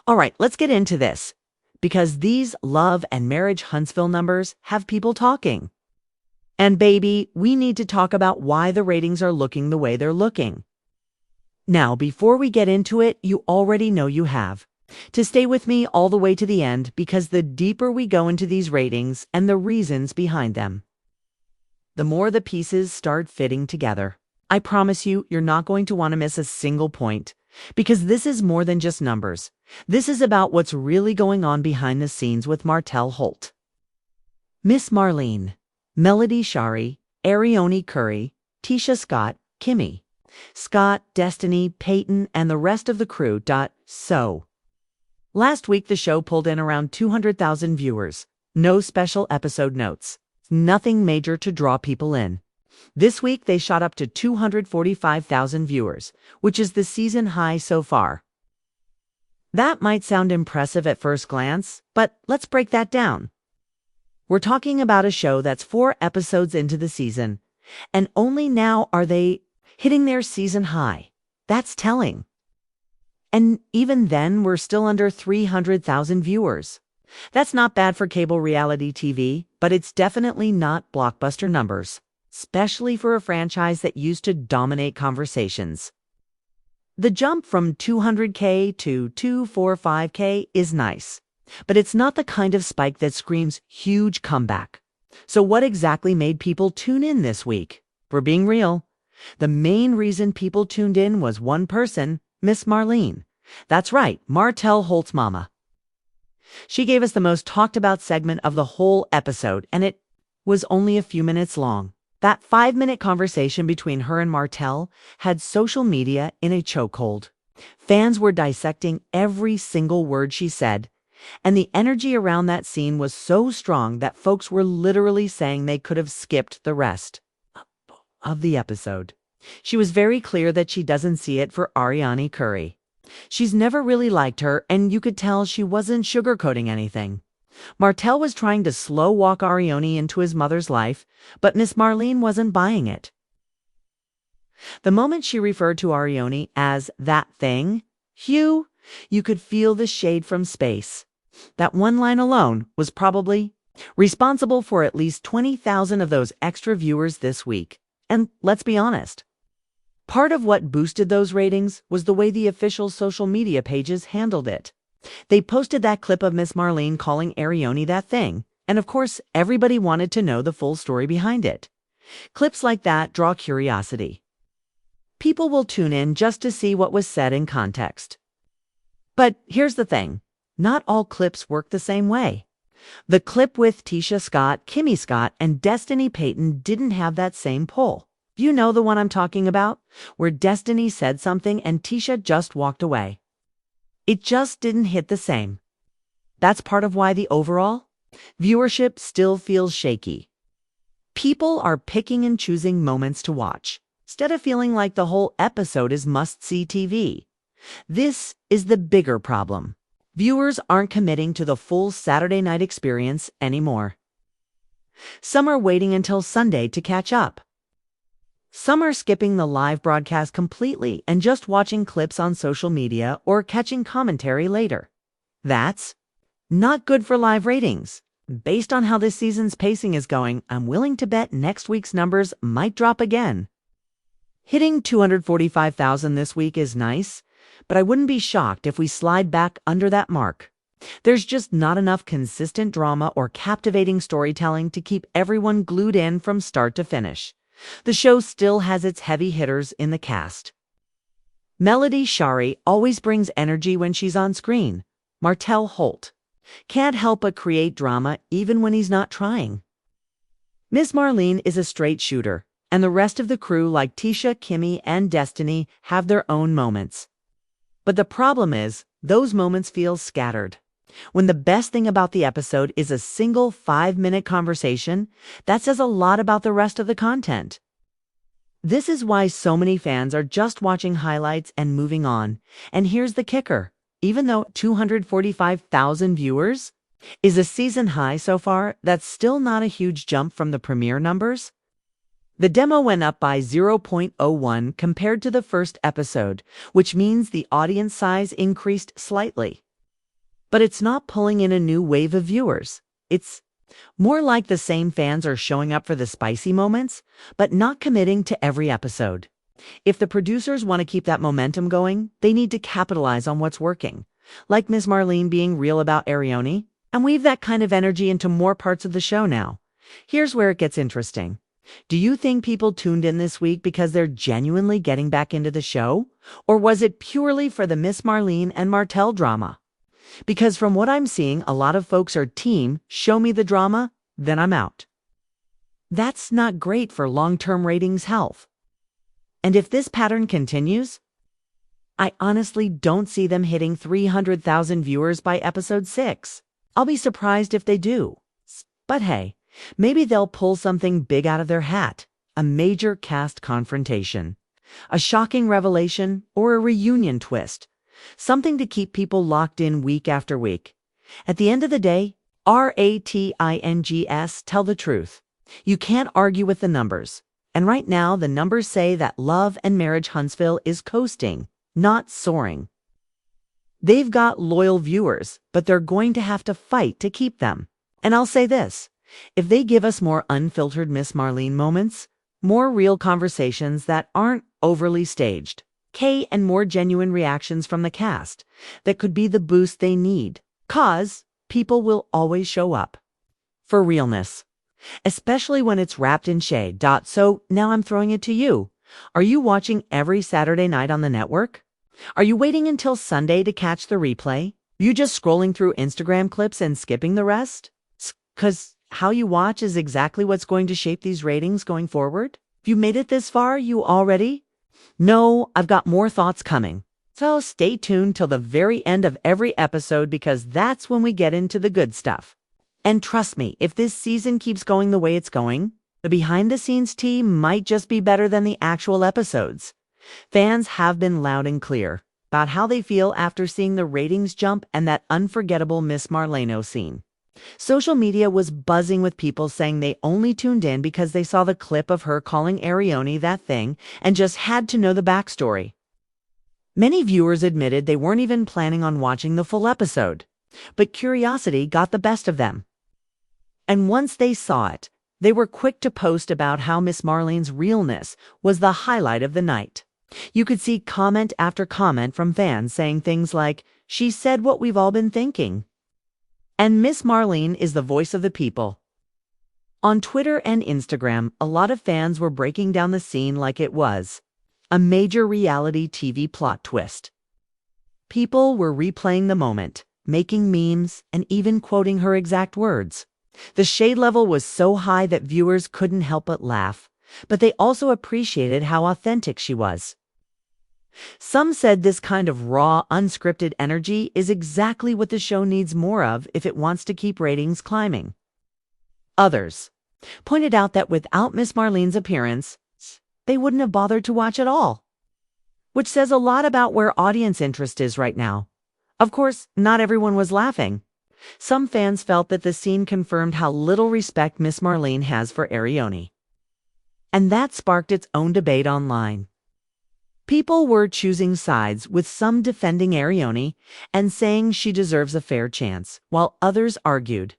All right, let's get into this. Because these Love and Marriage Huntsville numbers have people talking. And baby, we need to talk about why the ratings are looking the way they're looking. Now, before we get into it, you already know you have to stay with me all the way to the end, because the deeper we go into these ratings and the reasons behind them, the more the pieces start fitting together. I promise you, you're not going to want to miss a single point, because this is more than just numbers. This is about what's really going on behind the scenes with Martell Holt. Miss Marlene, Melody Shari, Arionne Curry, Tisha Scott, Kimmy, Scott, Destiny, Peyton, and the rest of the crew. So, last week the show pulled in around 200,000 viewers. No special episode notes. Nothing major to draw people in. This week they shot up to 245,000 viewers, which is the season high so far. That might sound impressive at first glance, but let's break that down. We're talking about a show that's 4 episodes into the season, and only now are they hitting their season high. That's telling. And even then, we're still under 300,000 viewers. That's not bad for cable reality TV, but it's definitely not blockbuster numbers, especially for a franchise that used to dominate conversations. The jump from 200K to 245K is nice, but it's not the kind of spike that screams huge comeback. So what exactly made people tune in this week? We're being real. The main reason people tuned in was one person, Miss Marlene. That's right, Martell Holt's mama. She gave us the most talked about segment of the whole episode, and it was only a few minutes long. That 5-minute conversation between her and Martell had social media in a chokehold. Fans were dissecting every single word she said, and the energy around that scene was so strong that folks were literally saying they could have skipped the rest of the episode. She was very clear that she doesn't see it for Arionne Curry. She's never really liked her, and you could tell she wasn't sugarcoating anything. Martell was trying to slow walk Arionne into his mother's life, but Miss Marlene wasn't buying it. The moment she referred to Arionne as that thing, Hugh, you could feel the shade from space. That one line alone was probably responsible for at least 20,000 of those extra viewers this week. And let's be honest, part of what boosted those ratings was the way the official social media pages handled it. They posted that clip of Miss Marlene calling Arionne that thing, and of course, everybody wanted to know the full story behind it. Clips like that draw curiosity. People will tune in just to see what was said in context. But here's the thing, not all clips work the same way. The clip with Tisha Scott, Kimmy Scott, and Destiny Peyton didn't have that same pull. You know the one I'm talking about, where Destiny said something and Tisha just walked away. It just didn't hit the same. That's part of why the overall viewership still feels shaky. People are picking and choosing moments to watch, instead of feeling like the whole episode is must-see TV. This is the bigger problem. Viewers aren't committing to the full Saturday night experience anymore. Some are waiting until Sunday to catch up. Some are skipping the live broadcast completely and just watching clips on social media or catching commentary later. That's not good for live ratings. Based on how this season's pacing is going, I'm willing to bet next week's numbers might drop again. Hitting 245,000 this week is nice, but I wouldn't be shocked if we slide back under that mark. There's just not enough consistent drama or captivating storytelling to keep everyone glued in from start to finish. The show still has its heavy hitters in the cast. Melody Shari always brings energy when she's on screen. Martell Holt can't help but create drama even when he's not trying. Miss Marlene is a straight shooter, and the rest of the crew like Tisha, Kimmy, and Destiny have their own moments. But the problem is, those moments feel scattered. When the best thing about the episode is a single 5-minute conversation, that says a lot about the rest of the content. This is why so many fans are just watching highlights and moving on. And here's the kicker. Even though 245,000 viewers is a season high so far, that's still not a huge jump from the premiere numbers. The demo went up by 0.01 compared to the first episode, which means the audience size increased slightly. But it's not pulling in a new wave of viewers. It's more like the same fans are showing up for the spicy moments, but not committing to every episode. If the producers want to keep that momentum going, they need to capitalize on what's working, like Miss Marlene being real about Arionne, and weave that kind of energy into more parts of the show now. Here's where it gets interesting. Do you think people tuned in this week because they're genuinely getting back into the show? Or was it purely for the Miss Marlene and Martell drama? Because from what I'm seeing, a lot of folks are team, show me the drama, then I'm out. That's not great for long-term ratings health. And if this pattern continues, I honestly don't see them hitting 300,000 viewers by episode 6. I'll be surprised if they do. But hey, maybe they'll pull something big out of their hat, a major cast confrontation, a shocking revelation, or a reunion twist, something to keep people locked in week after week. At the end of the day, ratings tell the truth. You can't argue with the numbers. And right now, the numbers say that Love and Marriage Huntsville is coasting, not soaring. They've got loyal viewers, but they're going to have to fight to keep them. And I'll say this, if they give us more unfiltered Miss Marlene moments, more real conversations that aren't overly staged, and more genuine reactions from the cast, that could be the boost they need, 'cause people will always show up. For realness. Especially when it's wrapped in shade. So now I'm throwing it to you. Are you watching every Saturday night on the network? Are you waiting until Sunday to catch the replay? You just scrolling through Instagram clips and skipping the rest? 'Cause how you watch is exactly what's going to shape these ratings going forward. If you made it this far, you already know I've got more thoughts coming. So stay tuned till the very end of every episode because that's when we get into the good stuff. And trust me, if this season keeps going the way it's going, the behind-the-scenes tea might just be better than the actual episodes. Fans have been loud and clear about how they feel after seeing the ratings jump and that unforgettable Miss Marlene scene. Social media was buzzing with people saying they only tuned in because they saw the clip of her calling Arionne that thing and just had to know the backstory. Many viewers admitted they weren't even planning on watching the full episode, but curiosity got the best of them. And once they saw it, they were quick to post about how Miss Marlene's realness was the highlight of the night. You could see comment after comment from fans saying things like, "She said what we've all been thinking." And Miss Marlene is the voice of the people. On Twitter and Instagram, a lot of fans were breaking down the scene like it was a major reality TV plot twist. People were replaying the moment, making memes, and even quoting her exact words. The shade level was so high that viewers couldn't help but laugh, but they also appreciated how authentic she was. Some said this kind of raw, unscripted energy is exactly what the show needs more of if it wants to keep ratings climbing. Others pointed out that without Miss Marlene's appearance, they wouldn't have bothered to watch at all, which says a lot about where audience interest is right now. Of course, not everyone was laughing. Some fans felt that the scene confirmed how little respect Miss Marlene has for Arionne. And that sparked its own debate online. People were choosing sides, with some defending Arionne and saying she deserves a fair chance, while others argued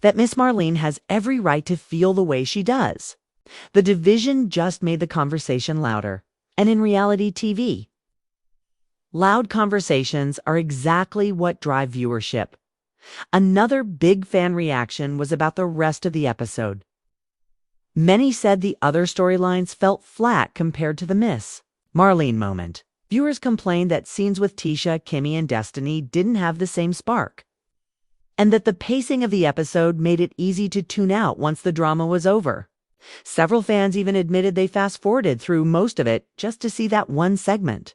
that Miss Marlene has every right to feel the way she does. The division just made the conversation louder. And in reality TV, loud conversations are exactly what drive viewership. Another big fan reaction was about the rest of the episode. Many said the other storylines felt flat compared to the Miss Marlene moment. Viewers complained that scenes with Tisha, Kimmy, and Destiny didn't have the same spark, and that the pacing of the episode made it easy to tune out once the drama was over. Several fans even admitted they fast-forwarded through most of it just to see that one segment.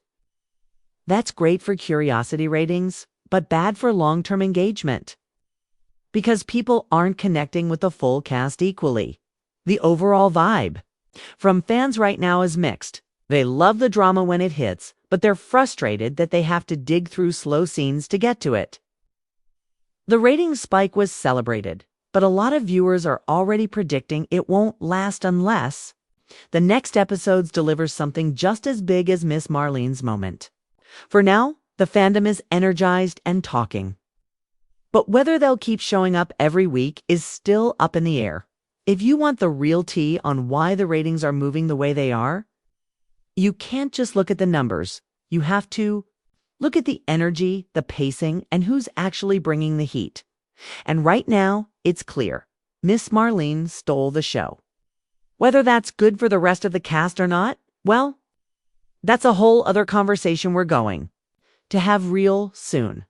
That's great for curiosity ratings, but bad for long-term engagement, because people aren't connecting with the full cast equally. The overall vibe from fans right now is mixed. They love the drama when it hits, but they're frustrated that they have to dig through slow scenes to get to it. The ratings spike was celebrated, but a lot of viewers are already predicting it won't last unless the next episodes deliver something just as big as Miss Marlene's moment. For now, the fandom is energized and talking. But whether they'll keep showing up every week is still up in the air. If you want the real tea on why the ratings are moving the way they are, you can't just look at the numbers. You have to look at the energy, the pacing, and who's actually bringing the heat. And right now, it's clear. Miss Marlene stole the show. Whether that's good for the rest of the cast or not, well, that's a whole other conversation we're going to have real soon.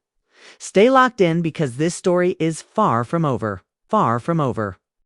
Stay locked in because this story is far from over. Far from over.